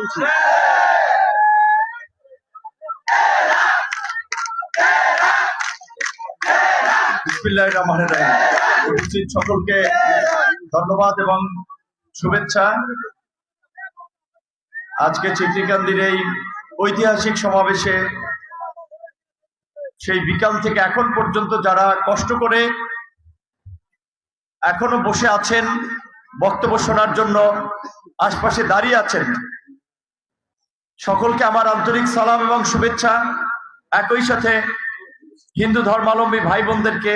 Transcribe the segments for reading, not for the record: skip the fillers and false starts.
বলছি। বিসমিল্লাহির রহমানির রহিম। উপস্থিত সকলকে ধন্যবাদ এবং শুভেচ্ছা। আজকে চিত্রিকান্দির এই ঐতিহাসিক সমাবেশে সেই বিকাল থেকে এখন পর্যন্ত যারা কষ্ট করে এখনো বসে আছেন বক্তব্য শোনার জন্য, আশপাশে দাঁড়িয়ে আছেন, সকলকে আমার আন্তরিক সালাম এবং শুভেচ্ছা। একই সাথে হিন্দু ধর্মাবলম্বী ভাই বোনদেরকে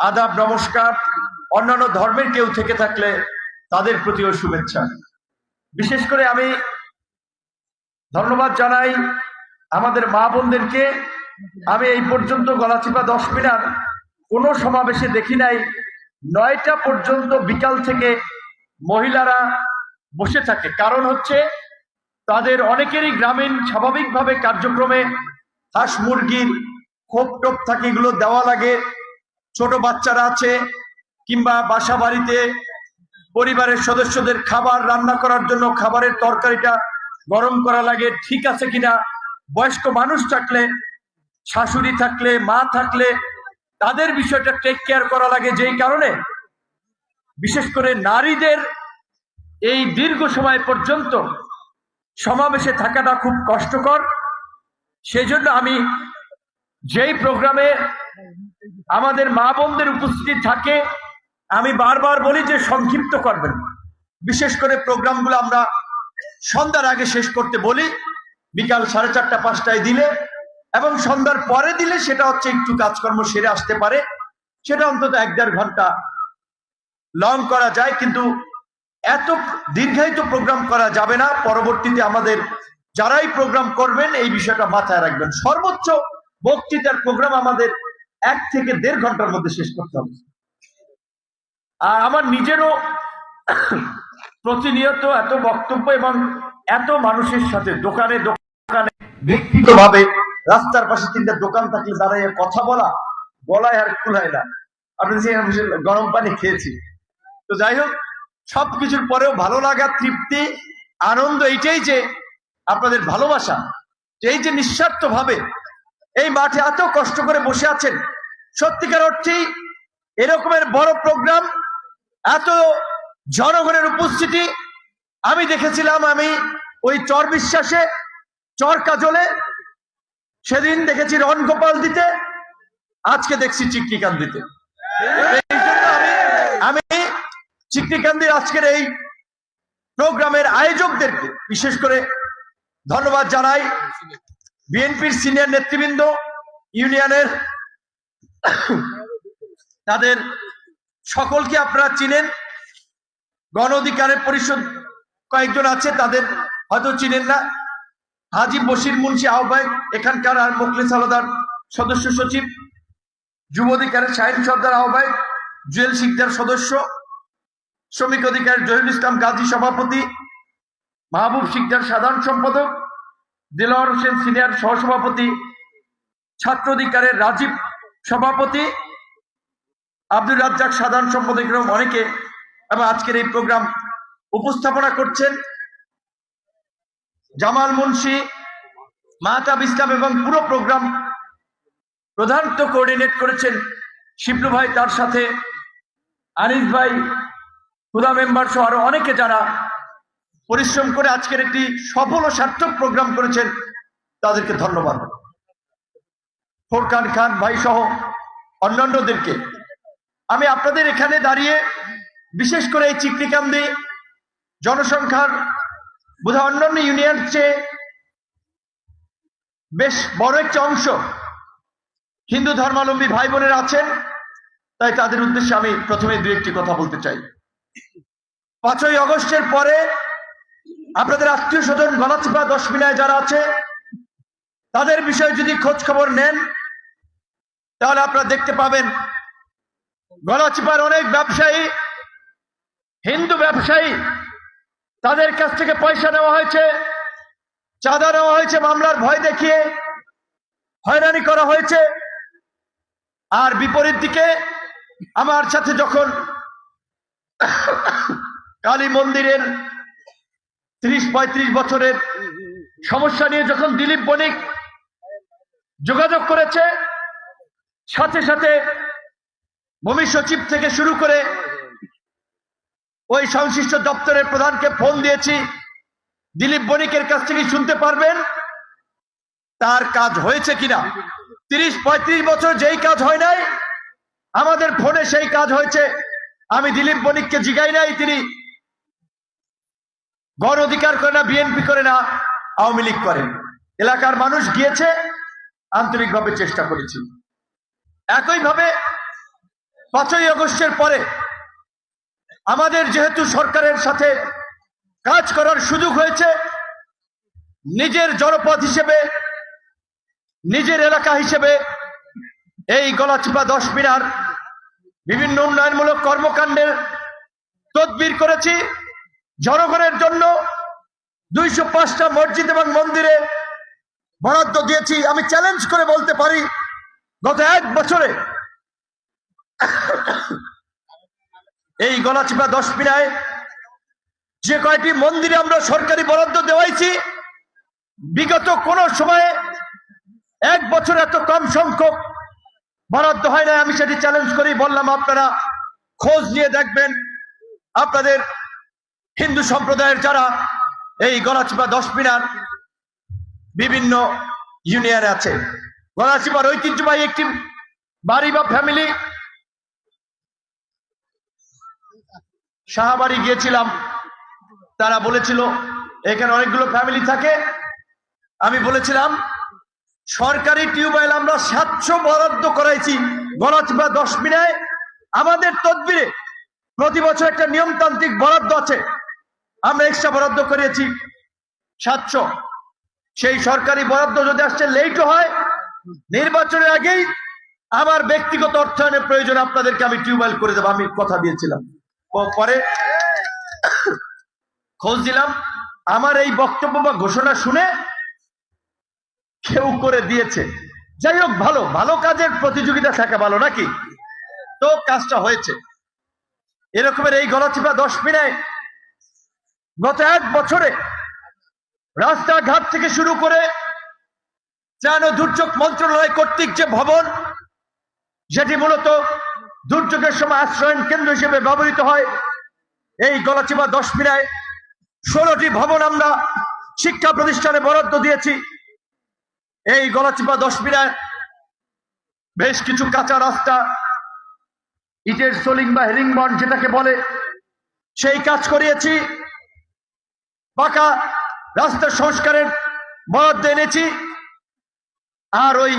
আদাব, নমস্কার। অন্যান্য ধর্মের কেউ থেকে থাকলে তাদের প্রতিও শুভেচ্ছা। বিশেষ করে আমি ধন্যবাদ জানাই আমাদের মা বোনদেরকে। আমি এই পর্যন্ত গলাচিপা 10 মিনার কোনো সমাবেশে দেখি নাই 9টা পর্যন্ত বিকাল থেকে মহিলারা বসে থাকে। কারণ হচ্ছে তাদের অনেকেরই গ্রামীণ স্বাভাবিকভাবে কার্যক্রমে হাঁস মুরগির খোপ টোপ থাকে, এগুলো দেওয়া লাগে। ছোট বাচ্চারা আছে, কিংবা বাসা বাড়িতে পরিবারের সদস্যদের খাবার রান্না করার জন্য খাবারের তরকারিটা গরম করা লাগে, ঠিক আছে কিনা। বয়স্ক মানুষ থাকলে, শাশুড়ি থাকলে, মা থাকলে তাদের বিষয়টা টেক কেয়ার করা লাগে। যেই কারণে বিশেষ করে নারীদের এই দীর্ঘ সময় পর্যন্ত সমাবেশে থাকাটা খুব কষ্টকর। সেই জন্য আমি যেই প্রোগ্রামে আমাদের মা বোনদের উপস্থিতি থাকে, আমি বারবার বলি যে সংক্ষিপ্ত করবেন। বিশেষ করে প্রোগ্রামগুলো আমরা সন্ধ্যার আগে শেষ করতে বলি, বিকাল 4:30 5টায় দিলে এবং সন্ধ্যার পরে দিলে সেটা হচ্ছে একটু কাজকর্ম সেরে আসতে পারে, সেটা অন্তত 1-1.5 ঘন্টা লং করা যায়। কিন্তু এত দীর্ঘায়িত প্রোগ্রাম করা যাবে না। পরবর্তীতে আমাদের যারাই প্রোগ্রাম করবেন এই বিষয়টা মাথায় রাখবেন। সর্বোচ্চ বক্তৃতার প্রোগ্রাম আমাদের 1 থেকে 1.5 ঘন্টার মধ্যে শেষ করতে হবে। আর আমার নিজেরও প্রতিনিয়ত এত বক্তব্য এবং এত মানুষের সাথে দোকানে দোকানে ব্যক্তিগতভাবে রাস্তার পাশে 3টা দোকান থাকলে দাঁড়াইয়ে কথা বলা, গলায় আর খুলায় না। আপনি গরম পানি খেয়েছি। তো যাই হোক, সবকিছুর পরেও ভালো লাগা, তৃপ্তি, আনন্দ এইটাই যে আপনাদের ভালোবাসা, যে এই যে নিঃস্বার্থ ভাবে এই মাঠে এত কষ্ট করে বসে আছেন। সত্যিকার অর্থেই এরকমের বড় প্রোগ্রাম, এত জনগণের উপস্থিতি আমি দেখেছিলাম আমি ওই চর বিশ্বাসে, চর কাজলে, সেদিন দেখেছি রণগোপাল দিতে, আজকে দেখছি চিকনিকান্দিতে। আমি চিকনিকান্দির আজকের এই প্রোগ্রামের আয়োজকদেরকে বিশেষ করে ধন্যবাদ জানাই। বিএনপির সিনিয়র নেতৃবৃন্দ, ইউনিয়নের, তাদের সকলকে আপনারা চিনেন। গণ অধিকারের পরিষদ কয়েকজন আছে, তাদের হয়তো চিনেন না। হাজি বশির মুন্সি আহ্বায়ক এখানকার, আর মোখলেস আলাদার সদস্য সচিব। যুব অধিকারের শাহিন সর্দার আহ্বায়ক, জুয়েল শিকদার সদস্য। শ্রমিক অধিকারের জহিরুল ইসলাম গাজী সভাপতি, মাহবুব শিকদার সাধারণ সম্পাদক, দিলওয়ার হোসেন সিনিয়র সহসভাপতি, ছাত্র অধিকারের রাজীব সভাপতি, আব্দুর রাজ্জাক সাধারণ সম্পাদক, এরকম অনেকে। এবং আজকের এই প্রোগ্রাম উপস্থাপনা করছেন জামাল মুন্সি, মাহতাব ইসলাম, এবং পুরো প্রোগ্রাম প্রধানত কোঅর্ডিনেট করেছেন শিবলু ভাই, তার সাথে আনিস ভাই, খুদা মেম্বার সহ আরো অনেকে যারা পরিশ্রম করে আজকের একটি সফল ও সার্থক প্রোগ্রাম করেছেন, তাদেরকে ধন্যবাদ। ফোরকান খান ভাই সহ অন্যান্যদেরকে। আমি আপনাদের এখানে দাঁড়িয়ে বিশেষ করে এই চিকনিকান্দি জনসংখ্যার বোধহয় অন্যান্য ইউনিয়ন চেয়ে বেশ বড় একটি অংশ হিন্দু ধর্মাবলম্বী ভাই বোনেরা আছেন, তাই তাদের উদ্দেশ্যে আমি প্রথমে 2-1টি কথা বলতে চাই। 5ই আগস্টের পরে আপনাদের আত্মীয় স্বজন গলাচিপা 10 মিনায় যারা আছে, তাদের বিষয়ে যদি খোঁজ খবর নেন তাহলে আপনারা দেখতে পাবেন গলাচিপার অনেক ব্যবসায়ী, হিন্দু ব্যবসায়ী, তাদের কাছ থেকে পয়সা নেওয়া হয়েছে, চাঁদা নেওয়া হয়েছে, মামলার ভয় দেখিয়ে হয়রানি করা হয়েছে। আর বিপরীত দিকে আমার সাথে যখন কালী মন্দিরের 30-35 বছরের সমস্যা নিয়ে যখন দিলীপ বণিক যোগাযোগ করেছে, সাথে সাথে ভূমি সচিব থেকে শুরু করে ওই সংশ্লিষ্ট দপ্তরের প্রধানকে ফোন দিয়েছি, দিলীপ বণিকের কাছ থেকে শুনতে পারবেন তার কাজ হয়েছে কিনা। 30-35 বছর যেই কাজ হয় নাই, আমাদের ফোনে সেই কাজ হয়েছে। আমি দিলীপ বণিককে জিগাই নাই তিনি গণ অধিকার করে না, বিএনপি করে না, আওয়ামী লীগ করেন। এলাকার মানুষ গিয়েছে, আন্তরিকভাবে চেষ্টা করেছি। একইভাবে 5ই আগস্টের পরে আমাদের যেহেতু সরকারের সাথে কাজ করার সুযোগ হয়েছে, নিজের জনপদ হিসেবে, নিজের এলাকা হিসেবে এই গলাচিপা 10 মিনার বিভিন্ন উন্নয়নমূলক কর্মকাণ্ডের তদবির করেছি। জনগণের জন্য 205টা মসজিদ এবং মন্দিরে বরাদ্দ দিয়েছি। আমি চ্যালেঞ্জ করে বলতে পারি, গত 1 বছরে এই গলাচিপা 10 মিনায় যে কয়টি মন্দিরে আমরা সরকারি বরাদ্দ দেওয়াইছি, বিগত কোন সময়ে 1 বছর এত কম সংখ্যক বরাদ্দ হয় না। আমি সেটি চ্যালেঞ্জ করি বললাম, আপনারা খোঁজ নিয়ে দেখবেন। আপনাদের হিন্দু সম্প্রদায়ের যারা এই গলাচিপা 10 মিনার বিভিন্ন ইউনিয়নে আছে, গলাচিপার ঐতিহ্যবাহী একটি বাড়ি বা ফ্যামিলি, শাহবাড়ি গিয়েছিলাম, তারা বলেছিল এখানে অনেকগুলো ফ্যামিলি থাকে। আমি বলেছিলাম সরকারি টিউবওয়েল আমরা 700 বরাদ্দ করাইছি গলাচিপা 10 মিনায়। আমাদের তদবিরে প্রতি বছর একটা নিয়মতান্ত্রিক বরাদ্দ আছে, আমরা এক্সট্রা বরাদ্দ করিয়েছি 700। সেই সরকারি বরাদ্দ যদি আসছে লেটও হয়, নির্বাচনের আগেই আমার ব্যক্তিগত অর্থায়নের প্রয়োজন আপনাদেরকে আমি টিউবওয়েল করে দেবো, আমি কথা দিয়েছিলাম। পরে খোঁজ দিলাম, আমার এই বক্তব্য বা ঘোষণা শুনে কেউ করে দিয়েছে। যাই হোক, ভালো ভালো কাজের প্রতিযোগিতা থাকা ভালো নাকি? তো কাজটা হয়েছে। এরকমের এই গলাচিপা 10 মিনায় গত 1 বছরে রাস্তাঘাট থেকে শুরু করে ত্রাণ ও দুর্যোগ মন্ত্রণালয় কর্তৃক যে ভবন, যেটি মূলত দুর্যোগের সময় আশ্রয়ন কেন্দ্র হিসেবে ব্যবহৃত হয়, এই গলাচিপা 10 মিনায় 16টি ভবন আমরা শিক্ষা প্রতিষ্ঠানে বরাদ্দ দিয়েছি। এই গলাচিপা 10 মিনায় বেশ কিছু কাঁচা রাস্তা, ইটের সোলিং বা হেরিংবন যেটাকে বলে, সেই কাজ করিয়েছি। পাকা রাস্তা সংস্কারের বরাদ্দ এনেছি। আর ওই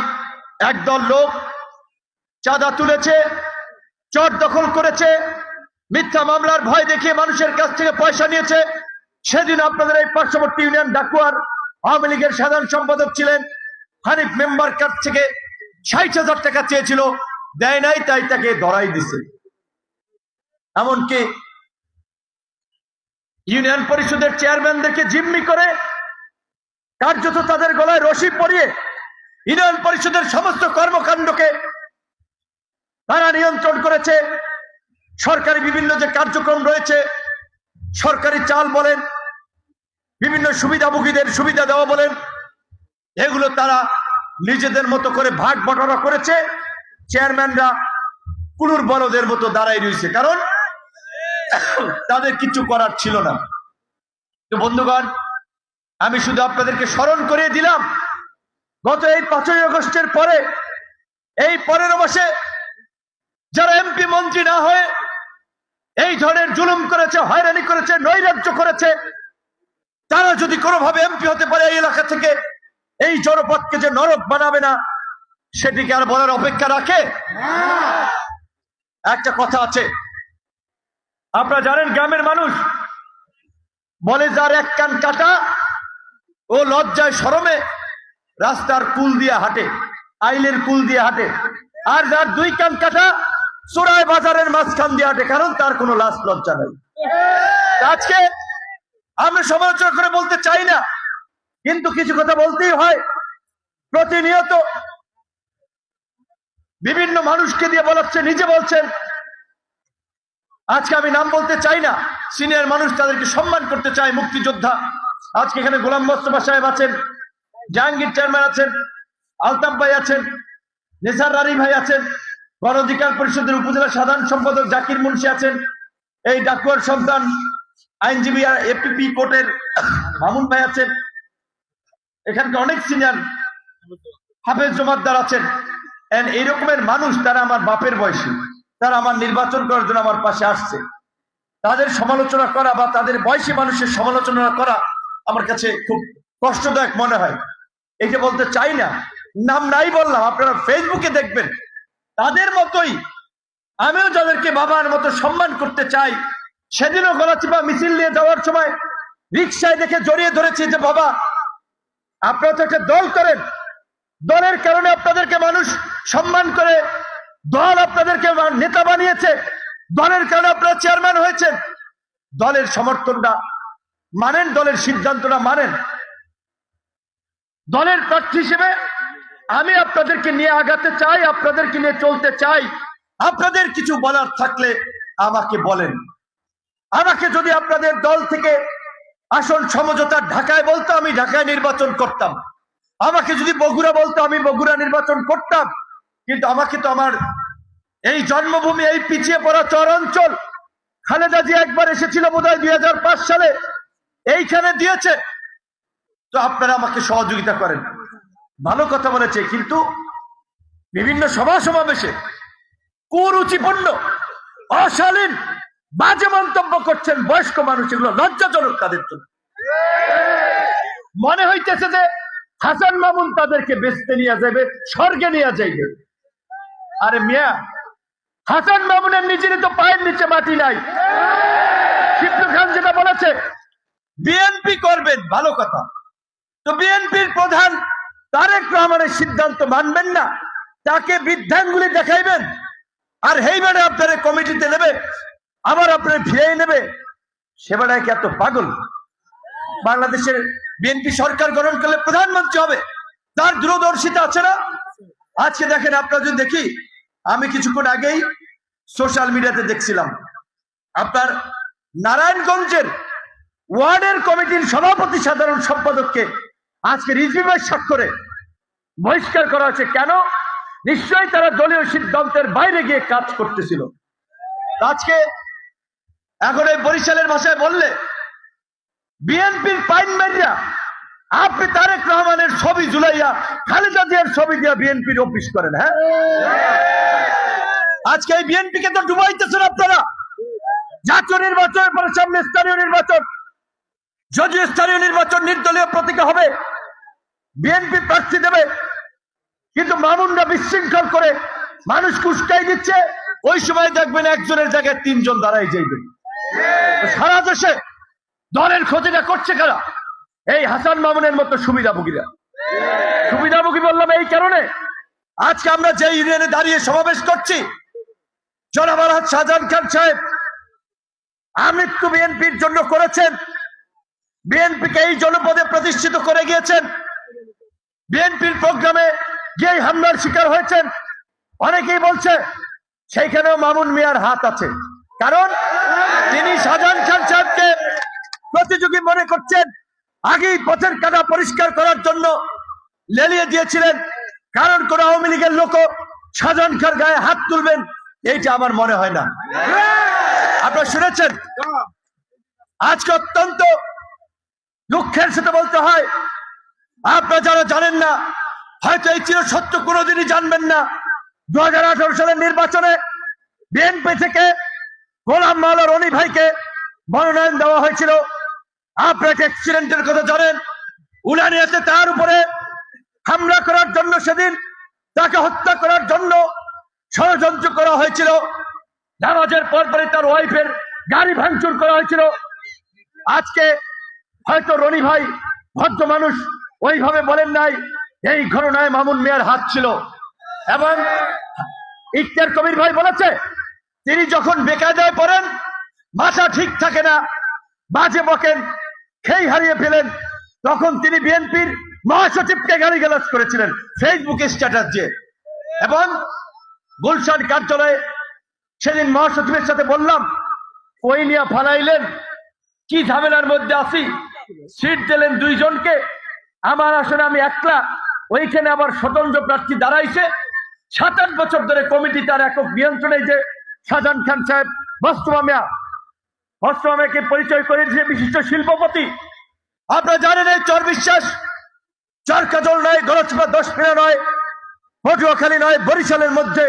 একদল লোক চাঁদা তুলেছে, চর দখল করেছে, মিথ্যা মামলার ভয় দেখিয়ে মানুষের কাছ থেকে পয়সা নিয়েছে। সেদিন আপনাদের এই পার্শ্ববর্তী ইউনিয়ন ডাকুয়ার আওয়ামী লীগের সাধারণ সম্পাদক ছিলেন হানিফ মেম্বার কাছ থেকে 60,000 টাকা চেয়েছিল, দেয় নাই, তাই তাকে ধরাই দিছে। এমনকি ইউনিয়ন পরিষদের চেয়ারম্যানদেরকে জিম্মি করে কার্যত তাদের গলায় রশি পরিয়ে ইউনিয়ন পরিষদের সমস্ত কর্মকাণ্ডকে তারা নিয়ন্ত্রণ করেছে। সরকারি বিভিন্ন যে কার্যক্রম রয়েছে, সরকারি চাল বলেন, বিভিন্ন সুবিধাভোগীদের সুবিধা দেওয়া বলেন, এগুলো তারা নিজেদের মতো করে ভাগ বটরা করেছে। চেয়ারম্যানরা কুলুর বলদের মতো দাঁড়াই রয়েছে, কারণ তাদের কিছু করার ছিল না। তো বন্ধুগণ, আমি শুধু আপনাদেরকে স্মরণ করিয়ে দিলাম, গত এই 5ই আগস্টের পরে এই 15 মাসে যারা এমপি মন্ত্রী না হয়ে এই ধরনের জুলুম করেছে, হয়রানি করেছে, নৈরাজ্য করেছে, তারা যদি কোনোভাবে এমপি হতে পারে এই এলাকা থেকে, এই জনপদকে যে নরক বানাবে না, সেটিকে আর বলার অপেক্ষা রাখে? একটা কথা আছে, আপনারা জানেন, গ্রামের মানুষ বলে যার 1 কান কাটা ও লজ্জায় শরমে রাস্তার কুল দিয়ে হাঁটে, আইলের কুল দিয়ে হাঁটে, আর যার 2 কান কাটা চোরাই বাজারের মাঝখান দিয়ে হাঁটে, কারণ তার কোনো লাজ লজ্জা নাই। আজকে আমরা সমালোচনা করে বলতে চাই না, কিন্তু কিছু কথা বলতেই হয়। প্রতিনিয়ত বিভিন্ন মানুষকে দিয়ে বলাচ্ছে, নিজে বলছেন, আজকে আমি নাম বলতে চাই না, সিনিয়র মানুষ, তাদেরকে সম্মান করতে চায়, মুক্তিযোদ্ধা। আজকে এখানে গোলাম মোস্তফা সাহেব আছেন, জাহাঙ্গীর চেয়ারম্যান আছেন, আলতাফ ভাই আছেন, নিসার রানী ভাই আছেন, গণ অধিকার পরিষদের উপজেলা সাধারণ সম্পাদক জাকির মুন্সি আছেন, এই ডাকুয়ার সন্তান আইনজীবী আর এপিপি কোর্টের মামুন ভাই আছেন, এখানকার অনেক সিনিয়র হাফেজ জমাদ্দার আছেন। এই রকমের মানুষ, তারা আমার বাপের বয়সী, তারা আমার নির্বাচন করার জন্য আমার পাশে আসছে। তাদের সমালোচনা করা বা তাদের বয়সী মানুষের সমালোচনা করা আমার কাছে খুব কষ্টদায়ক মনে হয়। এইটা বলতে চাই না, নাম নাই বললাম, আপনারা ফেসবুকে দেখবেন। তাদের মতোই আমিও যাদেরকে বাবার মতো সম্মান করতে চাই, সেদিনও গলাচিপা মিছিল নিয়ে যাওয়ার সময় রিক্সায় দেখে জড়িয়ে ধরেছি যে বাবা, আপনারা তো একটা দল করেন, দলের কারণে আপনাদেরকে মানুষ সম্মান করে, দল আপনাদেরকে নেতা বানিয়েছে, দলের কারণে আপনারা চেয়ারম্যান হয়েছেন, দলের সমর্থনটা মানেন, দলের সিদ্ধান্তটা মানেন। দলের প্রার্থী হিসেবে আমি আপনাদেরকে নিয়ে আগাতে চাই, আপনাদেরকে নিয়ে চলতে চাই। আপনাদের কিছু বলার থাকলে আমাকে বলেন। আমাকে যদি আপনাদের দল থেকে আসন সমঝোতা ঢাকায় বলতো, আমি ঢাকায় নির্বাচন করতাম। আমাকে যদি বগুড়া বলতো, আমি বগুড়া নির্বাচন করতাম। কিন্তু আমাকে তো আমার এই জন্মভূমি, এই পিছিয়ে পড়া চর অঞ্চল, খালেদা জিয়া একবার এসেছিল বোধহয় 2005 সালে, এইখানে দিয়েছে। তো আপনারা আমাকে সহযোগিতা করেন। ভালো কথা বলেছে, কিন্তু বিভিন্ন সভা সমাবেশে কুরুচিপূর্ণ, অশালীন, বাজে মন্তব্য করছেন বয়স্ক মানুষ। এগুলো লজ্জাজনক তাদের জন্য। মনে হইতেছে যে হাসান মামুন তাদেরকে বেচতে নিয়ে যাবে, স্বর্গে নিয়ে যাইবে। আরে মিয়া, হাসান মামুনের নিজেরই তো পায়ের নিচে মাটি নাই। শিবলু খান যেটা বলেছে বিএনপি করবেন, ভালো কথা। তো বিএনপির প্রধান তারেক রহমানের সিদ্ধান্ত মানবেন না, তাকে বৃদ্ধাঙ্গুলি দেখাইবেন, আর হেইবারে আপনারা কমিটিতে নেবে, আবার আপনারা ফিরিয়ে নেবে। সেবাটায় কি এত পাগল? বাংলাদেশের বিএনপি সরকার গঠন করলে প্রধানমন্ত্রী হবে, তার দূরদর্শিতা আছে না? আজকে দেখেন, আপনারা যদি দেখি, আমি কিছুক্ষণ আগেই সোশ্যাল মিডিয়াতে দেখছিলাম, আপনার নারায়ণগঞ্জের ওয়ার্ডের কমিটির সভাপতি সাধারণ সম্পাদককে আজকে রিজভির স্বাক্ষরে বহিষ্কার করা হয়েছে। কেন? নিশ্চয়ই তারা দলীয় সিদ্ধান্তের বাইরে গিয়ে কাজ করতেছিল। আজকে এখন এই বরিশালের ভাষায় বললে, বিএনপির পাইন মারিয়া আপনি তারেক রহমানের ছবি ঝুলাইয়া খালেদা জিয়ার ছবি দিয়া বিএনপির অফিস করেন। হ্যাঁ, আজকে এই বিএনপিকে তো ডুবাইতেছেন আপনারা। জাতীয় নির্বাচনের পরে সামনে স্থানীয় নির্বাচন, যদিও স্থানীয় নির্বাচন নির্দলীয় প্রতীকে হবে, বিএনপি প্রার্থী দেবে, কিন্তু মামুনরা বিশৃঙ্খল করে মানুষ কুস্কাই দিচ্ছে। ওই সময় দেখবেন একজনের জায়গায় 3 জন দাঁড়াই যাইবে। সারা দেশে দলের ক্ষতিটা করছে কারা? এই হাসান মামুনের মতো সুবিধাভোগীরা। সুবিধাভোগী বললাম এই কারণে, আজকে আমরা যে ইউনিয়নে দাঁড়িয়ে সমাবেশ করছি, জনাব আলহাজ শাহজাহান খান সাহেব আমৃত্যু বিএনপির জন্য করেছেন, বিএনপিকে এই জনপদে প্রতিষ্ঠিত করে গিয়েছেন, বিএনপির প্রোগ্রামে গিয়ে হামলার শিকার হয়েছেন। অনেকেই বলছে সেইখানেও মামুন মিয়ার হাত আছে, কারণ তিনি শাহজাহান খান সাহেবকে প্রতিযোগী মনে করছেন। আগেই পথের কাটা পরিষ্কার করার জন্য লেলিয়ে দিয়েছিলেন, কারণ কোন আওয়ামী লীগের লোক শাহজাহান খান গায়ে হাত তুলবেন, এইটা আমার মনে হয় না। আপনারা শুনেছেন, আজকে অত্যন্ত দুঃখের সাথে বলতে হয়, আপনারা যারা জানেন না, হয়তো এই চিরসত্য কোনোদিনই জানবেন না, 2018 সালের নির্বাচনে বিএনপি থেকে গোলাম মাওলা রনি ভাইকে মনোনয়ন দেওয়া হয়েছিল। আপনারা অ্যাক্সিডেন্টের কথা জানেন, উলানিয়াতে তার উপরে হামলা করার জন্য, সেদিন তাকে হত্যা করার জন্য ষড়যন্ত্র করা হয়েছিল। নামাজের পরপরই তার ওয়াইফের গাড়ি ভাঙচুর করা হয়েছিল। আজকে হয়তো রনি ভাই ভদ্র মানুষ ওইভাবে বলেন নাই, এই ঘটনায় মামুন মিয়ার হাত ছিল। এবং ইখতিয়ার কবির ভাই বলেছে, তিনি যখন বেকায়দায় পড়েন, মাথা ঠিক থাকে না, বাজে বকেন, খেই হারিয়ে ফেলেন, তখন তিনি বিএনপির মহাসচিবকে গালিগালাজ করেছিলেন ফেসবুকে স্ট্যাটাস দিয়ে। এবং গুলশান কার্যালয়ে সেদিন মহাসচিবের সাথে বললাম, ওই নিয়ে ফালাইলেন, কি ঝামেলার মধ্যে আছি, সিট দিলেন দুইজনকে, আমার আসলে আমি একলা, ওইখানে আবার স্বতন্ত্র প্রার্থী দাঁড়াইছে। ৭-৮ বছর ধরে কমিটি তার একক নিয়ন্ত্রণে, যে শাহজাহান খান সাহেব বস্ত্রমামিয়াকে পরিচয় করে দিয়েছে বিশিষ্ট শিল্পপতি। আপনারা জানেন এই চর বিশ্বাস চরকাজল নয়, গলচিপা 10 মিনা নয়, পটুয়াখালী নয়, বরিশালের মধ্যে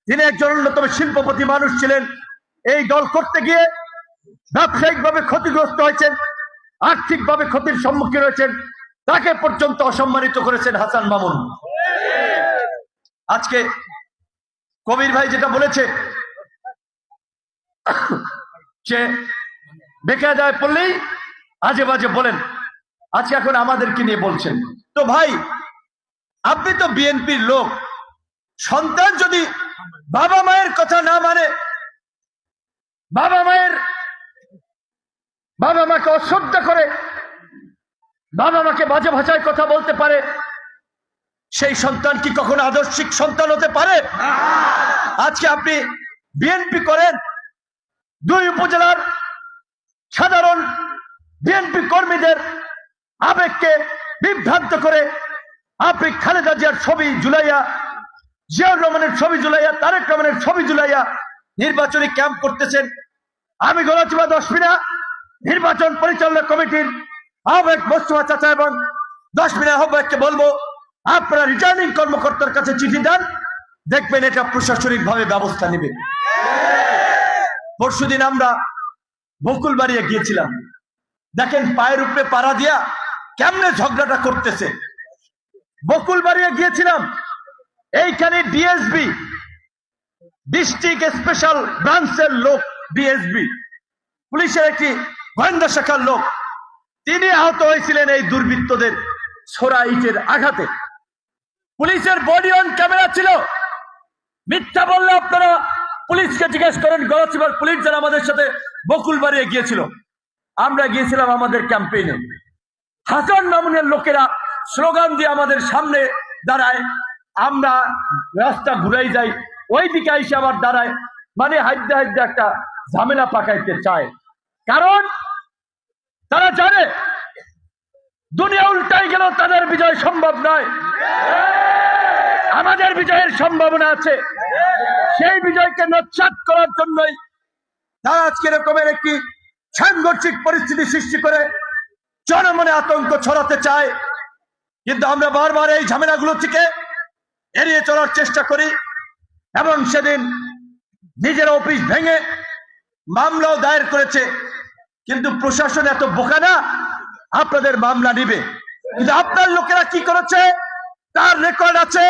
তিনি একজন অন্যতম শিল্পপতি মানুষ ছিলেন। এই দল করতে গিয়ে ব্যবসায়িকভাবে ক্ষতিগ্রস্ত হয়েছেন, আর্থিকভাবে ক্ষতির সম্মুখীন হয়েছেন, তাকে পর্যন্ত অসম্মানিত করেছেন হাসান মামুন। আজকে কবির ভাই যেটা বলেছে, সে বেকায়দায় পড়লেই আজে বাজে বলেন, আজকে এখন আমাদেরকে নিয়ে বলছেন। তো ভাই, আপনি তো বিএনপির লোক, সন্তান যদি বাবা মায়ের কথা না মানে, বাবা মাকে অশ্রদ্ধা করে, বাবা মাকে বাজে ভাষায় কথা বলতে পারে, সেই সন্তান কি কখনো আদর্শিক সন্তান হতে পারে? আজকে আপনি বিএনপি করেন, 2 উপজেলার সাধারণ বিএনপি কর্মীদের আবেগকে বিভ্রান্ত করে আপনি খালেদা জিয়ার ছবি ঝুলাইয়া, জিয়াউর রহমানের ছবি ঝুলাইয়া, তারেক রহমানের ছবি ঝুলাইয়া নির্বাচনী ক্যাম্প করতেছেন। আমি গলচিপা 10 মিনা নির্বাচন পরিচালনা কমিটির আহ্বায়ক মোস্তফা চাচা এবং 10 মিনা আহ্বায়ককে বলবো, আপনারা রিটার্নিং কর্মকর্তার কাছে চিঠি দেন, দেখবেন এটা প্রশাসনিক ভাবে ব্যবস্থা নেবে। পরশুদিন আমরা বকুলবাড়িয়া গিয়েছিলাম, দেখেন পায়ের উপরে পাড়া দিয়া কেমনে ঝগড়াটা করতেছে। বকুলবাড়িয়া গিয়েছিলাম, এইখানে ডিএসবি ডিস্ট্রিক্ট স্পেশাল ব্রাঞ্চের লোক, ডিএসবি পুলিশের একটি গোয়েন্দা শাখার লোক, তিনি আহত হয়েছিলেন এই দুর্বৃত্তদের ছোড়া ইটের আঘাতে। পুলিশের বডি অন ক্যামেরা ছিল। মিথ্যা বললে আপনারা পুলিশকে জিজ্ঞেস করেন। গলচিপার পুলিশ যারা আমাদের সাথে বকুলবাড়িয়া গিয়েছিল, আমরা গিয়েছিলাম আমাদের ক্যাম্পেইনে, হাসান মামুনের লোকেরা স্লোগান দিয়ে আমাদের সামনে দাঁড়ায়, আমরা রাস্তা ঘুরাই যাই, ওই দিকে এসে আবার দাঁড়ায়, মানে হাইদ্যা একটা ঝামেলা পাকাইতে চায়। কারণ তারা জানে দুনিয়া উল্টাই গেল তাদের বিজয় সম্ভব নয়, আমাদের বিজয়ের সম্ভাবনা আছে। সেই বিজয়কে নস্যাৎ করার জন্যই তারা আজকে এরকমের একটি সাংঘর্ষিক পরিস্থিতি সৃষ্টি করে জনমনে আতঙ্ক ছড়াতে চায়। কিন্তু আমরা বারবার এই ঝামেলাগুলো থেকে এড়িয়ে চলার চেষ্টা করি, এবং সেদিন নিজের অফিস ভেঙে মামলাও দায়ের করেছে। কিন্তু প্রশাসন এত বোকা না, আপনাদের মামলা নিবে। কিন্তু আপনার লোকেরা কি করেছে তার রেকর্ড আছে,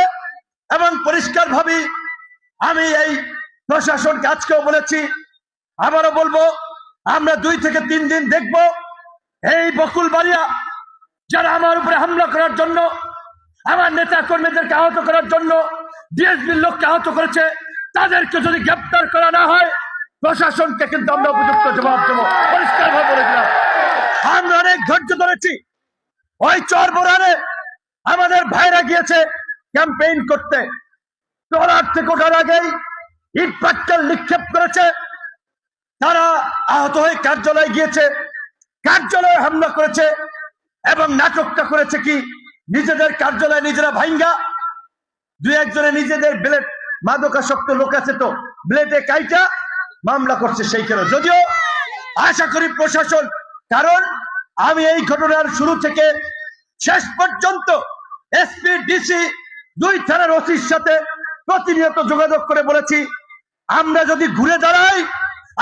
এবং পরিষ্কার ভাবে আমি এই প্রশাসনকে আজকেও বলেছি, আবারও বলবো, আমরা 2 থেকে 3 দিন দেখব এই বকুলবাড়িয়া যারা আমার উপরে হামলা করার জন্য, আমার নেতা কর্মীদেরকে আহত করার জন্য ডিএসবির লোককে আহত করেছে, তাদেরকে যদি গ্রেপ্তার করা না হয়, প্রশাসনকে কিন্তু আমরা উপযুক্ত জবাব দেবো। পরিষ্কার ভাবে বলে দিলাম। আমরা অনেক ধৈর্য ধরেছি। ওই চর বোরানে আমাদের ভাইরা গিয়েছে ক্যাম্পেইন করতে, ট্রলার থেকে ওঠার আগেই ইট পাটকেল নিক্ষেপ করেছে, তারা আহত হয়ে কার্যালয়ে গিয়েছে, কার্যালয়ে হামলা করেছে, এবং নাটকটা করেছে কি, নিজেদের কার্যালয়ে নিজেরা ভাঙ্গা, 2-1 জনে নিজেদের ব্লেড, মাদকাসক্ত লোক আছে তো ব্লেডে কাইটা মামলা করছে সেইখানে। যদিও আশা করি প্রশাসন, কারণ আমি এই ঘটনার শুরু থেকে শেষ পর্যন্ত এসপি, ডিসি, 2 থানার ওসির সাথে প্রতিনিয়ত যোগাযোগ করে বলেছি, আমরা যদি ঘুরে দাঁড়াই,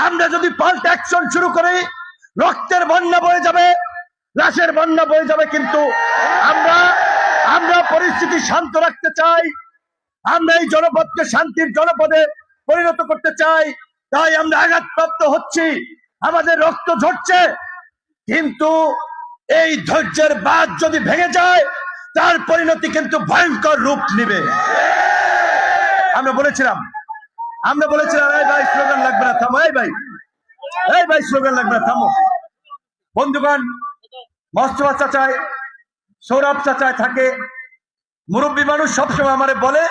আমরা যদি পাল্টা অ্যাকশন শুরু করি, রক্তের বন্যা বয়ে যাবে, লাশের বন্যা বয়ে যাবে। কিন্তু আমরা পরিস্থিতি শান্ত রাখতে চাই, আমরা এই জনপদকে শান্তির জনপদে পরিণত করতে চাই। তাই আমরা আঘাতপ্রাপ্ত হচ্ছি, আমাদের রক্ত ঝরছে, কিন্তু এই ধৈর্যের বাঁধ যদি ভেঙে যায়, তার পরিণতি কিন্তু ভয়ঙ্কর রূপ নেবে। আমরা বলেছিলাম এই ভাই স্লোগান লাগবে না, থামো, এই ভাই স্লোগান লাগবে না, থামো। বন্ধুগণ, মোস্তফা চাচায়, সৌরভ চাচায় থাকে, মুরব্বী মানুষ সবসময় আমারে বলে,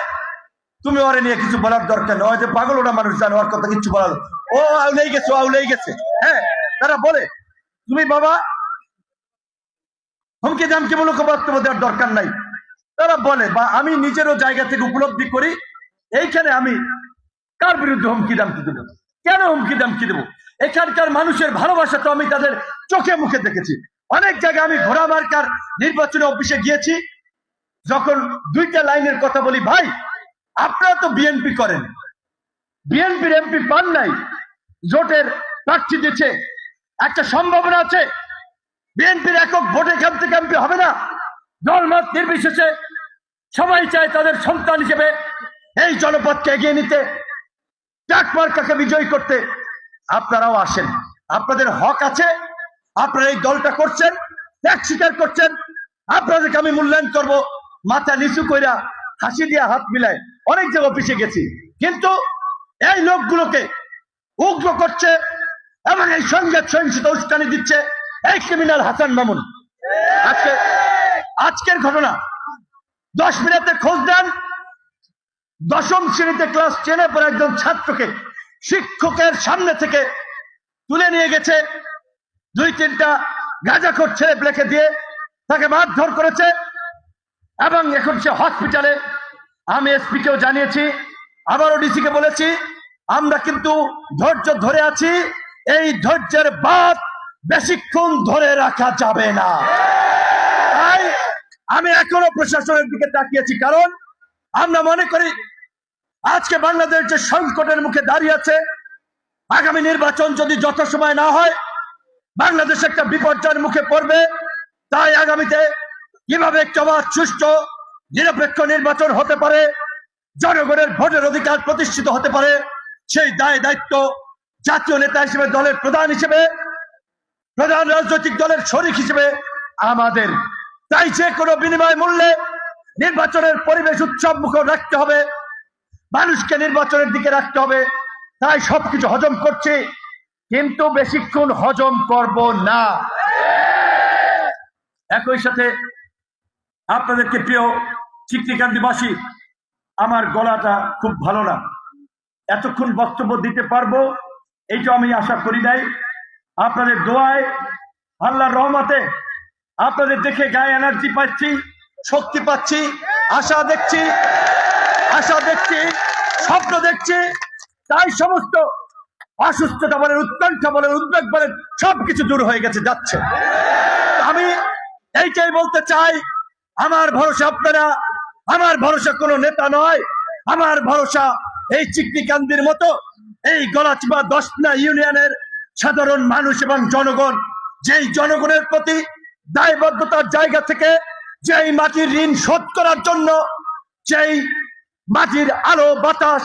তুমি ওরে নিয়ে কিছু বলার দরকার নয়, যে পাগল ওটা মানুষ জানো, ওর কথা কিছু বলার, ও আউলেই গেছে। হ্যাঁ, তারা বলে তুমি বাবা হুমকি দামকি মূলক বক্তব্য দেওয়ার দরকার নাই। তারা বলে, বা আমি নিজেরও জায়গা থেকে উপলব্ধি করি, এইখানে আমি কার বিরুদ্ধে হুমকি দামকি দেবো, কেন হুমকি দামকি দেবো? এখানকার মানুষের ভালোবাসা তো আমি তাদের চোখে মুখে দেখেছি। অনেক জায়গায় আমি ঘোড়া মার্কার নির্বাচনী অফিসে গিয়েছি, যখন দুইটা লাইনের কথা বলি, ভাই আপনারা তো বিএনপি করেন, বিএনপির এমপি পান নাই, জোটের প্রার্থী দিচ্ছে, একটা সম্ভাবনা আছে বিএনপির একক ভোটে এখান থেকে এমপি হবে না। দলমত নির্বিশেষে সবাই চায় তাদের সন্তান হিসেবে এই জনপদকে এগিয়ে নিতে, ট্রাক মার্কাকে বিজয়ী করতে। আপনারাও আসেন, আপনাদের হক আছে, আপনারা এই দলটা করছেন, ত্যাগ স্বীকার করছেন, আপনাদেরকে আমি মূল্যায়ন করব। মাথা নিচু কইরা হাসি দিয়া হাত মিলায় অনেক জায়গা অফিসে গেছি, কিন্তু এই লোকগুলোকে উগ্র করছে এবং এই সহিংসতা উস্কানি দিচ্ছে এই ক্রিমিনাল হাসান মামুন। আজকের ঘটনা 10 মিনিটে খোঁজ দেন, 10ম শ্রেণীতে ক্লাস 10-এ পড়া একজন ছাত্রকে শিক্ষকের সামনে থেকে তুলে নিয়ে গেছে, 2-3টা গাঁজাখোর ছেলে প্লেকে দিয়ে তাকে মারধর করেছে এবং এখন সে হসপিটালে। আমি এসপিকেও জানিয়েছি, আবারও ডিসিকে বলেছি, আমরা কিন্তু ধৈর্য ধরে আছি, এই ধৈর্যের বাদ বেশিক্ষণ ধরে রাখা যাবে না। তাই আমি এখনো প্রশাসনের দিকে তাকিয়েছি, কারণ আমরা মনে করি আজকে বাংলাদেশ যে সংকটের মুখে দাঁড়িয়ে আছে, আগামী নির্বাচন যদি যথাসময় না হয় বাংলাদেশ একটা বিপর্যয়ের মুখে পড়বে। তাই আগামীতে কিভাবে একটা সুষ্ঠু নিরপেক্ষ নির্বাচন হতে পারে, জনগণের ভোটের অধিকার প্রতিষ্ঠিত হতে পারে, সেই দায়িত্ব জাতীয় নেতা হিসেবে, দলের প্রধান হিসেবে, প্রধান রাজনৈতিক দলের শরিক হিসেবে আমাদের। তাই যে কোনো বিনিময় মূল্যে নির্বাচনের পরিবেশ উৎসব মুখর রাখতে হবে, মানুষকে নির্বাচনের দিকে রাখতে হবে। তাই সবকিছু হজম করছি, কিন্তু বেশিক্ষণ হজম করব না। একই সাথে আপনাদেরকে প্রিয় চিকচিকান্দিবাসী, আমার গলাটা খুব ভালো না, এতক্ষণ বক্তব্য দিতে পারবো এইটা আমি আশা করি নাই। আপনাদের দোয়ায়, আল্লাহর রহমতে আপনাদের দেখে গায়ে এনার্জি পাচ্ছি, শক্তি পাচ্ছি, আশা দেখছি, স্বপ্ন দেখছি। তাই সমস্ত অসুস্থতা বলেন, উৎকণ্ঠা বলেন, উদ্বেগ বলেন, সবকিছু দূর হয়ে গেছে, যাচ্ছে। আমি এইটাই বলতে চাই, আমার ভরসা আপনারা, আমার ভরসা কোনো নেতা নয়, আমার ভরসা এই চিকনিকান্দির মতো এই গলাচিপা 10 ইউনিয়নের সাধারণ মানুষ এবং জনগণ, যেই জনগণের প্রতি দায়বদ্ধতার জায়গা থেকে, যেই মাটির ঋণ শোধ করার জন্য, যেই মাটির আলো বাতাস,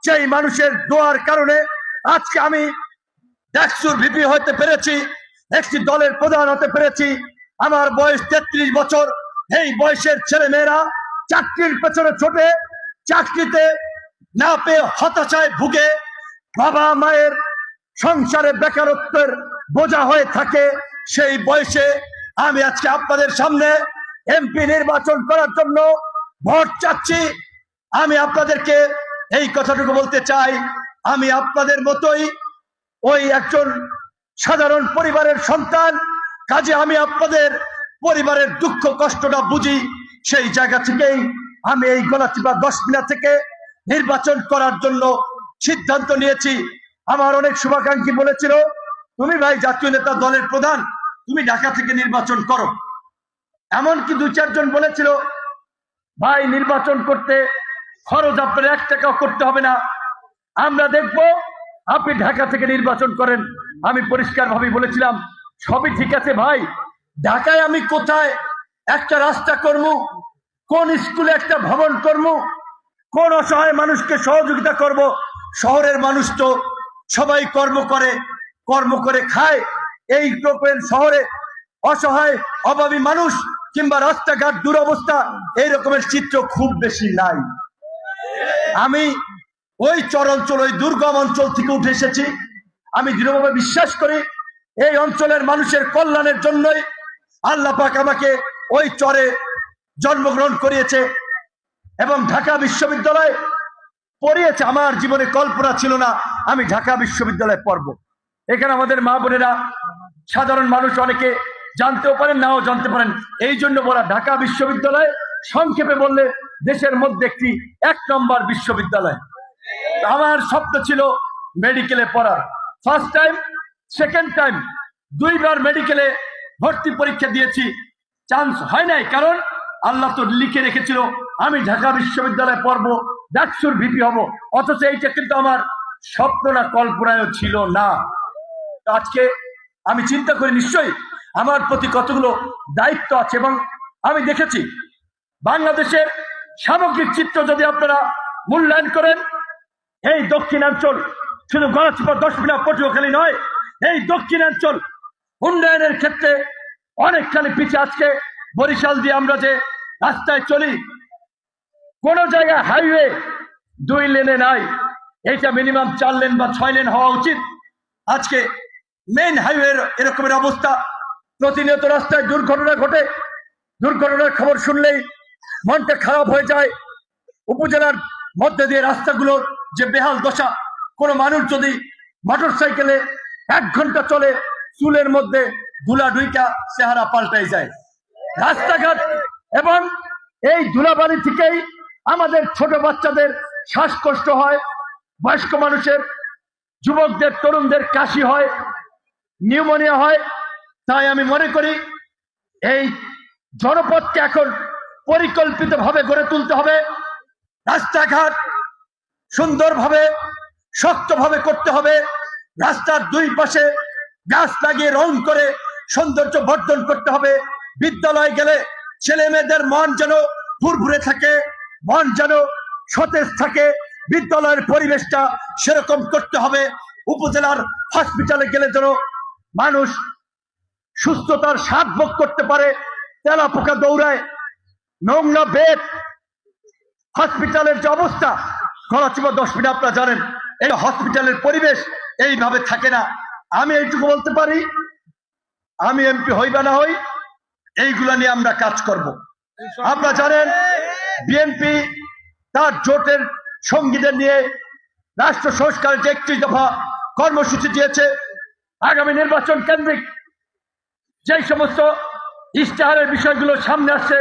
যেই মানুষের দোয়ার কারণে আজকে আমি ডাকসুর ভিপি হতে পেরেছি, একটি দলের প্রধান হতে পেরেছি। আমার বয়স 33 বছর। এই বয়সের ছেলে মেয়েরা চাকরির পেছনে ছোটে, চাকরিতে না পেয়ে হতাশায় ভুগে, বাবা মায়ের সংসারে বেকারত্বের বোঝা হয়ে থাকে। সেই বয়সে আমি আজকে আপনাদের সামনে এমপি নির্বাচন করার জন্য ভোট চাচ্ছি। আমি আপনাদেরকে এই কথাটুকু বলতে চাই, আমি আপনাদের মতোই ওই একজন সাধারণ পরিবারের সন্তান, কাজে আমি আপনাদের পরিবারের দুঃখ কষ্টটা বুঝি। সেই জায়গা থেকেই আমি এই গলাচিপা 10 মিনিট থেকে নির্বাচন করার জন্য সিদ্ধান্ত নিয়েছি। আমার অনেক শুভাকাঙ্ক্ষী বলেছিল, তুমি ভাই জাতীয় নেতা, দলের প্রধান, তুমি ঢাকা থেকে নির্বাচন করো। এমনকি 2-4 জন বলেছিল, ভাই নির্বাচন করতে খরচ আপনার 1 টাকাও করতে হবে না, আমরা দেখব আপনি ঢাকা থেকে নির্বাচন করেন। আমি পরিষ্কার ভাবে বলেছিলাম, সবই ঠিক আছে ভাই, ঢাকায় আমি কোথায় একটা রাস্তা করব, কোন স্কুলে একটা ভবন করব, কোন অসহায় মানুষকে সহযোগিতা করব? শহরের মানুষ তো সবাই কর্ম করে খায়। এই রকমের শহরে অসহায় অভাবী মানুষ কিংবা রাস্তাঘাট দুরবস্থা, এই রকমের চিত্র খুব বেশি নাই। আমি ওই চরাঞ্চল, ওই দুর্গম অঞ্চল থেকে উঠে এসেছি। আমি দৃঢ়ভাবে বিশ্বাস করি এই অঞ্চলের মানুষের কল্যাণের জন্যই আল্লাহ পাক আমাকে ওই চরে জন্মগ্রহণ করিয়েছে এবং ঢাকা বিশ্ববিদ্যালয়ে পড়িয়েছে। আমার জীবনে কল্পনা ছিল না আমি ঢাকা বিশ্ববিদ্যালয়ে পড়ব। এখানে আমাদের মা বোনেরা, সাধারণ মানুষ অনেকে জানতেও পারেন, নাও জানতে পারেন। এই জন্য বলা, ঢাকা বিশ্ববিদ্যালয় সংক্ষেপে বললে দেশের মধ্যে একটি 1 নম্বর বিশ্ববিদ্যালয়। আমার স্বপ্ন ছিল মেডিকেলে পড়ার। ফার্স্ট টাইম, সেকেন্ড টাইম, 2 বার মেডিকেলে ভর্তি পরীক্ষা দিয়েছি, চান্স হয় নাই। কারণ আল্লাহ তো লিখে রেখেছিল আমি ঢাকা বিশ্ববিদ্যালয়ে পড়বো, ডাকসুর ভিপি হব। অথচ এইটা কিন্তু আমার স্বপ্ন না, কল্পনায়ও ছিল না। আজকে আমি চিন্তা করি নিশ্চয়ই আমার প্রতি কতগুলো দায়িত্ব আছে, এবং আমি দেখেছি বাংলাদেশের সামগ্রিক চিত্র যদি আপনারা মূল্যায়ন করেন, এই দক্ষিণাঞ্চল শুধু গলাচিপা, দশমিনা, পটুয়াখালী নয়, এই দক্ষিণাঞ্চল উন্নয়নের ক্ষেত্রে অনেকখানি পিছিয়ে। আজকে বরিশাল দিয়ে আমরা যে রাস্তায় চলি, কোন জায়গায় হাইওয়ে 2 লেনে নাই, এটা মিনিমাম 4 লেন বা 6 লেন হওয়া উচিত। আজকে মেইন হাইওয়ের এরকমের অবস্থা। প্রতিনিয়ত রাস্তায় দুর্ঘটনা ঘটে। দুর্ঘটনার খবর শুনলেই মনটা খারাপ হয়ে যায়। উপজেলার মধ্যে দিয়ে রাস্তাগুলোর যে বেহাল দশা, কোনো মানুষ যদি মোটর সাইকেলে 1 ঘন্টা চলে, চুলের মধ্যে ধুলা ঢুইকা চেহারা পাল্টাই যায়। রাস্তাঘাট এবং এই ধুলাবালি থেকেই আমাদের ছোট বাচ্চাদের শ্বাসকষ্ট হয়, বয়স্ক মানুষের, যুবকদের, তরুণদের কাশি হয়, নিউমোনিয়া হয়। তাই আমি মনে করি এই জনপদকে এখন পরিকল্পিতভাবে গড়ে তুলতে হবে। রাস্তাঘাট সুন্দরভাবে, শক্তভাবে করতে হবে। রাস্তার 2 পাশে গাছ লাগিয়ে রং করে সৌন্দর্য বর্ধন করতে হবে। বিদ্যালয়ে গেলে ছেলে মেয়েদের মন যেন ফুরফুরে থাকে, মন যেন সতেজ থাকে। বিদ্যালয়ের পরিবেশটা সেরকম করতে হবে। উপজেলার হসপিটালে গেলে যেন মানুষ সুস্থতার স্বাদ ভোগ করতে পারে। তেলা পোকা দৌড়ায়, নোংরা বেড, হসপিটালের যে অবস্থা, গলাচিপা, 10 মিনিট, আপনারা জানেন এই হসপিটালের পরিবেশ এইভাবে থাকে না। আমি এইটুকু বলতে পারি, আমি এমপি হই বা না হই, এইগুলা নিয়ে আমরা কাজ করব। আপনারা জানেন বিএনপি তার জোটের সঙ্গীদের নিয়ে রাষ্ট্র সংস্কারের যে 31 দফা কর্মসূচি দিয়েছে। আগামী নির্বাচন কেন্দ্রিক যেই সমস্ত ইশতেহারের বিষয়গুলো সামনে আসছে,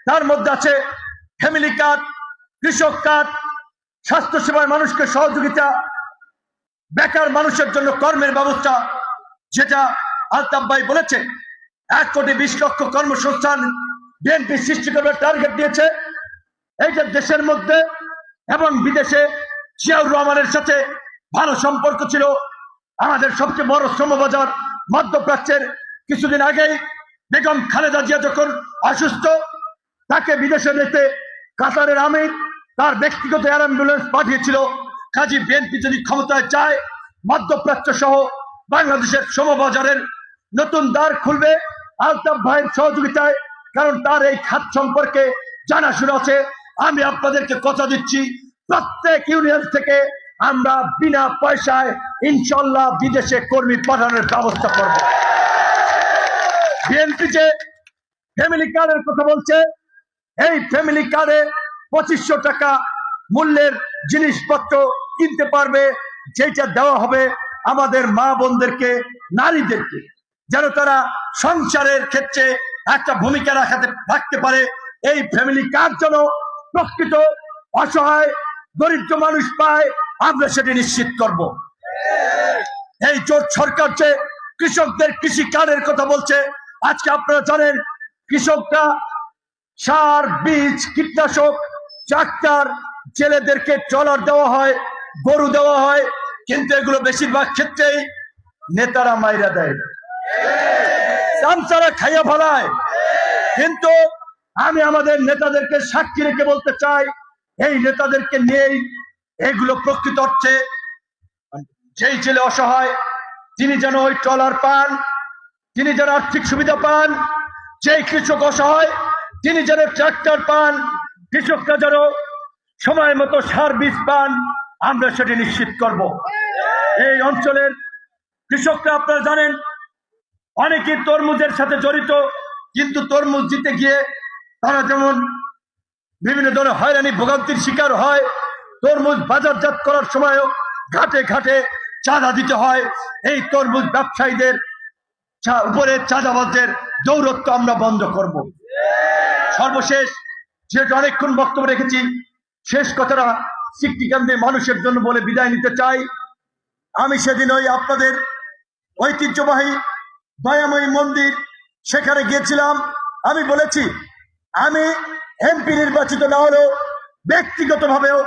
তার মধ্যে আছে ফ্যামিলি কার্ড, কৃষক কার্ড, স্বাস্থ্যসেবার মানুষকে সহযোগিতা, বেকার মানুষের জন্য কর্মের ব্যবস্থা, যেটা আলতাফ ভাই বলেছে 1,20,00,000 কর্মসংস্থান বিএনপি সৃষ্টি করবার টার্গেট দিয়েছে। এইটা দেশের মধ্যে এবং বিদেশে জিয়াউর রহমানের সাথে ভালো সম্পর্ক ছিল। আমাদের সবচেয়ে বড় শ্রমবাজার মধ্যপ্রাচ্যের কিছুদিন আগেই বেগম খালেদা জিয়া যখন অসুস্থ, তাকে বিদেশে নিতে কাতারের আমির তার ব্যক্তিগত এয়ার অ্যাম্বুলেন্স পাঠিয়েছিল। কাজী বিএনপি যদি ক্ষমতায় চায়, মধ্যপ্রাচ্য সহ বাংলাদেশের শ্রমবাজারের নতুন দ্বার খুলবে আলতাফ ভাইয়ের সহযোগিতায়, কারণ তার এই খাত সম্পর্কে জানাশোনা আছে। আমি আপনাদেরকে কথা দিচ্ছি, প্রত্যেক ইউনিয়ন থেকে আমরা বিনা পয়সায় ইনশাল্লাহ বিদেশে কর্মী পাঠানোর ব্যবস্থা করব। বিএনপি যে ফ্যামিলি কার্ডের কথা বলছে, এই ফ্যামিলি কার্ডে 2500 টাকা মূল্যের জিনিসপত্র কিনতে পারবে, যেটা দেওয়া হবে আমাদের মা বোনদেরকে, নারীদেরকে, যেন তারা সংসারের ক্ষেত্রে একটা ভূমিকা রাখতে পারে। এই ফ্যামিলি কার্ড যেন প্রকৃত অসহায় দরিদ্র মানুষ পায়, আমরা সেটি নিশ্চিত করব। এই জোট সরকার যে কৃষকদের কৃষি কার্ডের কথা বলছে, আজকে আপনারা জানেন কৃষকরা সার, বীজ, কীটনাশক, ট্রাক্টর, ছেলেদেরকে ট্রলার দেওয়া হয়, গরু দেওয়া হয়, কিন্তু এগুলো বেশিরভাগ ক্ষেত্রেই নেতারা মাইরা দেয়, চামচারা খাইয়া ফেলায়। কিন্তু আমি আমাদের নেতাদেরকে সাক্ষী রেখে বলতে চাই, এই নেতাদেরকে নিয়েই এগুলো প্রকৃত অর্থে যেই ছেলে অসহায় তিনি যেন ওই ট্রলার পান, তিনি যেন আর্থিক সুবিধা পান, যেই কৃষক অসহায় তিনি যেন ট্রাক্টর পান, কৃষকরা যেন সময় মতো সার, বীজ পান, আমরা সেটি নিশ্চিত করব। এই অঞ্চলের কৃষকরা আপনারা জানেন অনেকে তরমুজের সাথে জড়িত, কিন্তু তরমুজ দিতে গিয়ে তারা যেমন বিভিন্ন ধরনের হয়রানি ভোগান্তির শিকার হয়, তরমুজ বাজারজাত করার সময়ও ঘাটে ঘাটে চাঁদা দিতে হয়। এই তরমুজ ব্যবসায়ীদের উপরে চাঁদাবাজদের দৌরত্ব আমরা বন্ধ করব। সর্বশেষ, যেহেতু অনেকক্ষণ বক্তব্য রেখেছি, শেষ কথাটা সিকটিকান্দির মানুষের জন্য বলে বিদায় নিতে চাই। আমি সেদিন ওই আপনাদের ঐতিহ্যবাহী দয়াময়ী মন্দির সেখানে গিয়েছিলাম। আমি বলেছি, আমি এমপি নির্বাচিত না হলেও ব্যক্তিগতভাবেও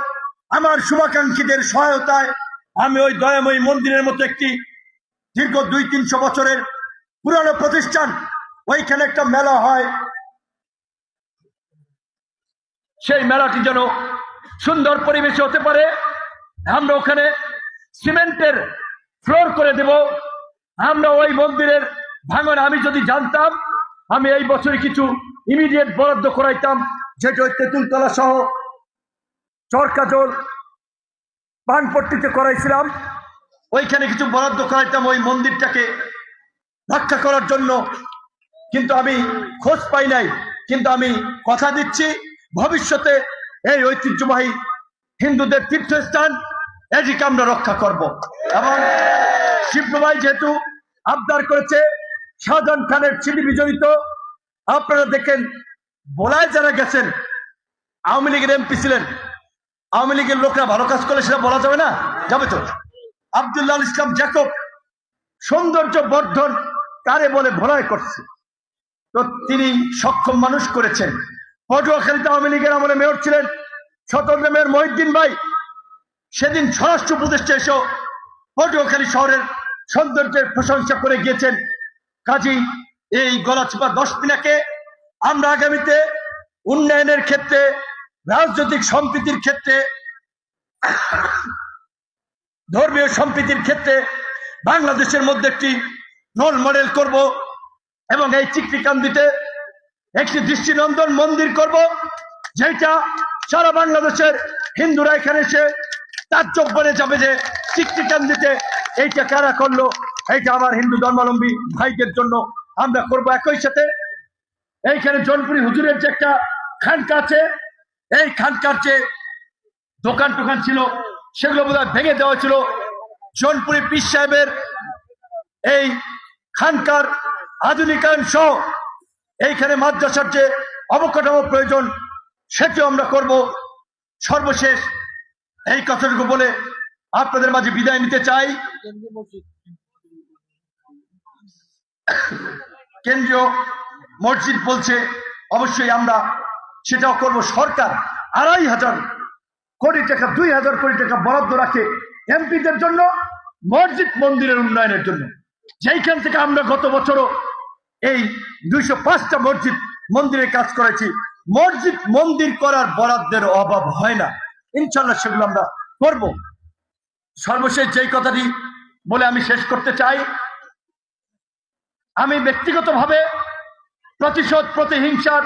আমার শুভাকাঙ্ক্ষীদের সহায়তায় আমি ওই দয়াময়ী মন্দিরের মতো একটি দীর্ঘ 200-300 বছরের পুরানো প্রতিষ্ঠান, ওইখানে একটা মেলা হয়, সেই মেলাটি যেন সুন্দর পরিবেশে হতে পারে। আমরা ওখানে সিমেন্টের ফ্লোর করে দেব। আমরা ওই মন্দিরের ভাঙন, আমি যদি জানতাম, আমি এই বছরে কিছু ইমিডিয়েট বরাদ্দ করাইতাম, যেটা ওই তেঁতুলতলা সহ চরকাজল পানপট্টিতে করাইছিলাম। ওইখানে কিছু বরাদ্দ করাইতাম ওই মন্দিরটাকে রক্ষা করার জন্য, কিন্তু আমি খোঁজ পাই নাই। কিন্তু আমি কথা দিচ্ছি, ভবিষ্যতে এই ঐতিহ্যবাহী হিন্দুদের তীর্থস্থান এটিকে আমরা রক্ষা করব। এবং শিবভাই যেহেতু আবদার করেছে শাহজাহান খানের স্মৃতি বিজড়িত, আপনারা দেখেন বলায় যারা গেছেন আওয়ামী লীগের এমপি ছিলেন, আওয়ামী লীগের লোকরা ভালো কাজ করলে সেটা বলা যাবে না? যাবে তো। আব্দুল্লাহ ইসলাম জ্যাকব সৌন্দর্য বর্ধন কারে বলে ভোলাই করছে, তো তিনি সক্ষম মানুষ করেছেন। পটুয়াখালীতে আওয়ামী লীগের আমলে মেয়র ছিলেন স্বতন্ত্র মেয়র মহিউদ্দিন ভাই, সেদিন স্বরাষ্ট্র উপদেষ্টা এসেও পটুয়াখালী শহরের সৌন্দর্যের প্রশংসা করে গিয়েছেন। কাজী এই গলাচিপা 10 মিনাকে আমরা আগামীতে উন্নয়নের ক্ষেত্রে, রাজনৈতিক সম্প্রীতির ক্ষেত্রে, ধর্মীয় সম্প্রীতির ক্ষেত্রে বাংলাদেশের মধ্যে একটি রোল মডেল করব এবং এই চিকটিকান্দিতে একটি দৃষ্টিনন্দন মন্দির করব, যেটা সারা বাংলাদেশের হিন্দুরা এখানে এসে তাজ্জব বনে যাবে যে চিকটিকান্দিতে এইটা কারা করলো, এইটা আমার হিন্দু ধর্মাবলম্বী ভাইদের জন্য আমরা করব। একই সাথে এইখানে জনপুরি হুজুরের যে একটা খানকা আছে, এই খানকার যে দোকান টোকান ছিল সেগুলো বোধহয় ভেঙে দেওয়া ছিল। জনপুরি পীর সাহেবের এই খানকার আধুনিকায়ন সহ এইখানে মাদ্রাসার যে অবকাঠামো প্রয়োজন সেটিও আমরা করব। সর্বশেষ এই কথাটুকু বলে আপনাদের মাঝে বিদায় নিতে চাই। কেন্দ্রীয় মসজিদ বলছে, অবশ্যই আমরা সেটাও করব। সরকার 2,500 কোটি টাকা, 2,000 কোটি টাকা বরাদ্দ রাখে এমপিদের জন্য মসজিদ মন্দিরের উন্নয়নের জন্য, যেইখান থেকে আমরা গত বছরও এই 205টা মসজিদ মন্দিরের কাজ করেছি। মসজিদ মন্দির করার বরাদ্দের অভাব হয় না, ইনশাল্লাহ সেগুলো আমরা করব। সর্বশেষ যেই কথাটি বলে আমি শেষ করতে চাই, আমি ব্যক্তিগতভাবে প্রতিশোধ, প্রতিহিংসার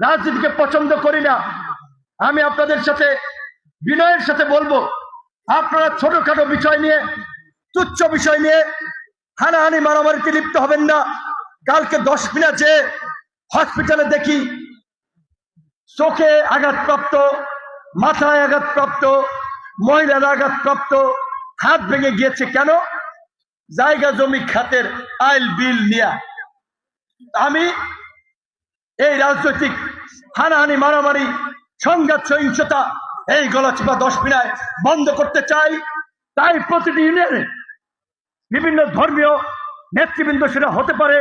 রাজনীতিকে পছন্দ করি না। আমি আপনাদের সাথে বিনয়ের সাথে বলবো, আপনারা ছোটখাটো বিষয় নিয়ে, তুচ্ছ বিষয় নিয়ে হানাহানি মারামারিতে লিপ্ত হবেন না। কালকে 10 মিনিট যে হসপিটালে দেখি চোখে আঘাতপ্রাপ্ত, মাথায় আঘাতপ্রাপ্ত, মহিলার আঘাতপ্রাপ্ত, হাত ভেঙে গিয়েছে কেন? জায়গা জমি খাতের আইল বিল নিয়া। আমি এই রাজনৈতিক হানাহানি মারামারি, সংঘাত, সহিংসতা এই গলাচিপা 10 মিনায় বন্ধ করতে চাই। তাই প্রতিটি ইউনিয়নে বিভিন্ন ধর্মীয় নেতৃবৃন্দ, সেটা হতে পারে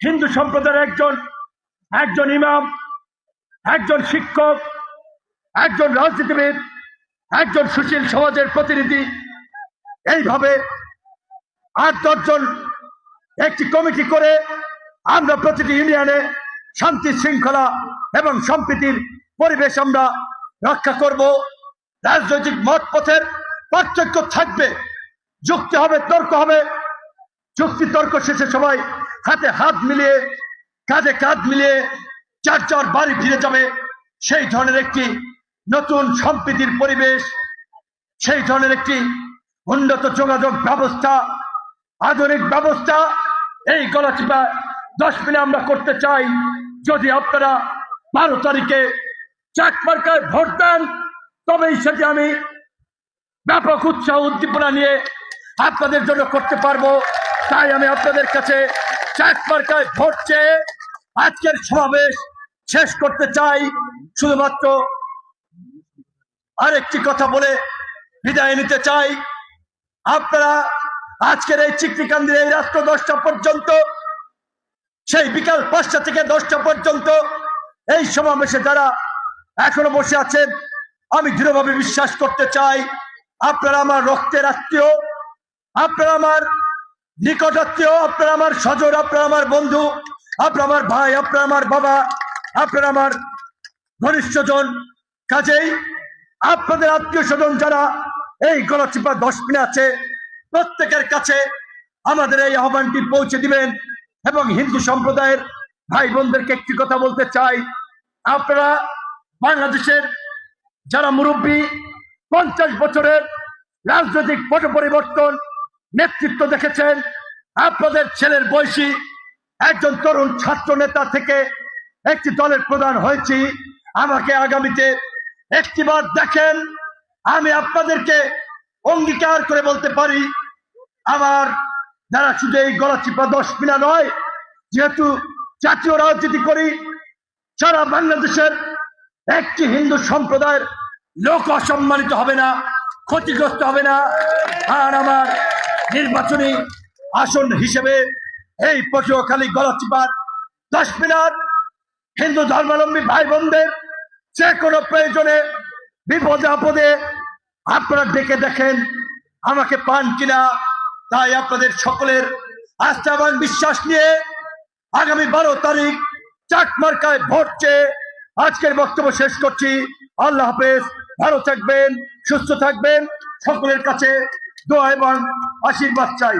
হিন্দু সম্প্রদায়ের একজন ইমাম, একজন শিক্ষক, একজন রাজনীতিবিদ, একজন সুশীল সমাজের প্রতিনিধি, এইভাবে 8-10 জন একটি কমিটি করে আমরা প্রতিটি ইউনিয়নে শান্তি শৃঙ্খলা এবং সম্প্রীতির পরিবেশ আমরা রক্ষা করব। রাজনৈতিক মত পথের পার্থক্য থাকবে, যুক্তি হবে, তর্ক হবে, যুক্তি তর্ক শেষে সবাই হাতে হাত মিলিয়ে, কাঁধে কাঁধ মিলিয়ে যার বাড়ি ফিরে যাবে। সেই ধরনের একটি নতুন সম্প্রীতির পরিবেশ, সেই ধরনের একটি উন্নত যোগাযোগ ব্যবস্থা, আধুনিক ব্যবস্থা এই গলাচিপা 10 মিনিট আমরা করতে চাই। যদি আপনারা 12 তারিখে চাক মার্কায় ভোট দেন, তবেই সেটি আমি ব্যাপক উৎসাহ উদ্দীপনা নিয়ে আপনাদের জন্য করতে পারবো। তাই আমি আপনাদের কাছে চাক মার্কায় ভোট চেয়ে আজকের সমাবেশ শেষ করতে চাই। শুধুমাত্র আরেকটি কথা বলে বিদায় নিতে চাই। আপনারা আজকের এই চিকরিকান্দির এই রাত্র 10টা পর্যন্ত, সেই বিকাল 5টা থেকে 10টা পর্যন্ত এই সমাবেশে যারা এখনো বসে আছেন, আমি দৃঢ়ভাবে বিশ্বাস করতে চাই আপনারা আমার রক্তের আত্মীয়, আপনারা আমার নিকট আত্মীয়, আপনারা আমার স্বজন, আপনারা আমার বন্ধু, আপনারা আমার ভাই, আপনারা আমার বাবা, আপনারা আমার ঘনিষ্ঠজন। কাজেই আপনাদের আত্মীয় স্বজন যারা এই গলাচিপা 10 মিনিট আছে, প্রত্যেকের কাছে আমাদের এই আহ্বানটি পৌঁছে দিবেন। এবং হিন্দু সম্প্রদায়ের ভাই বোনদেরকে একটি কথা বলতে চাই, আপনারা বাংলাদেশের যারা মুরব্বী, 50 বছরের রাজনৈতিক পট পরিবর্তন নেতৃত্ব দেখেছেন, আপনাদের ছেলের বয়সী একজন তরুণ ছাত্র নেতা থেকে একটি দলের প্রধান হয়েছি। আমাকে আগামীতে একটিবার দেখেন, আমি আপনাদেরকে অঙ্গীকার করে বলতে পারি, আমার যারা শুধু এই গলাচিপা 10 মিনিট নয়, যেহেতু জাতীয় রাজনীতি করি, সারা বাংলাদেশের একটি হিন্দু সম্প্রদায়ের লোক অসম্মানিত হবে না, ক্ষতিগ্রস্ত হবে না। আর আমার নির্বাচনী আসন হিসেবে এই পটুয়াখালী গলাচিপার 10 মিনিট হিন্দু ধর্মাবলম্বী ভাই বোনদের যে কোনো প্রয়োজনে বিপদে আপদে আপনারা ডেকে দেখেন আমাকে পান কিনা। তাই আপনাদের সকলের আস্থা এবং বিশ্বাস নিয়ে আগামী 12 তারিখ চাক মার্কায় ভোট চেয়ে আজকের বক্তব্য শেষ করছি। আল্লাহ হাফেজ, ভালো থাকবেন, সুস্থ থাকবেন। সকলের কাছে দোয়া এবং আশীর্বাদ চাই।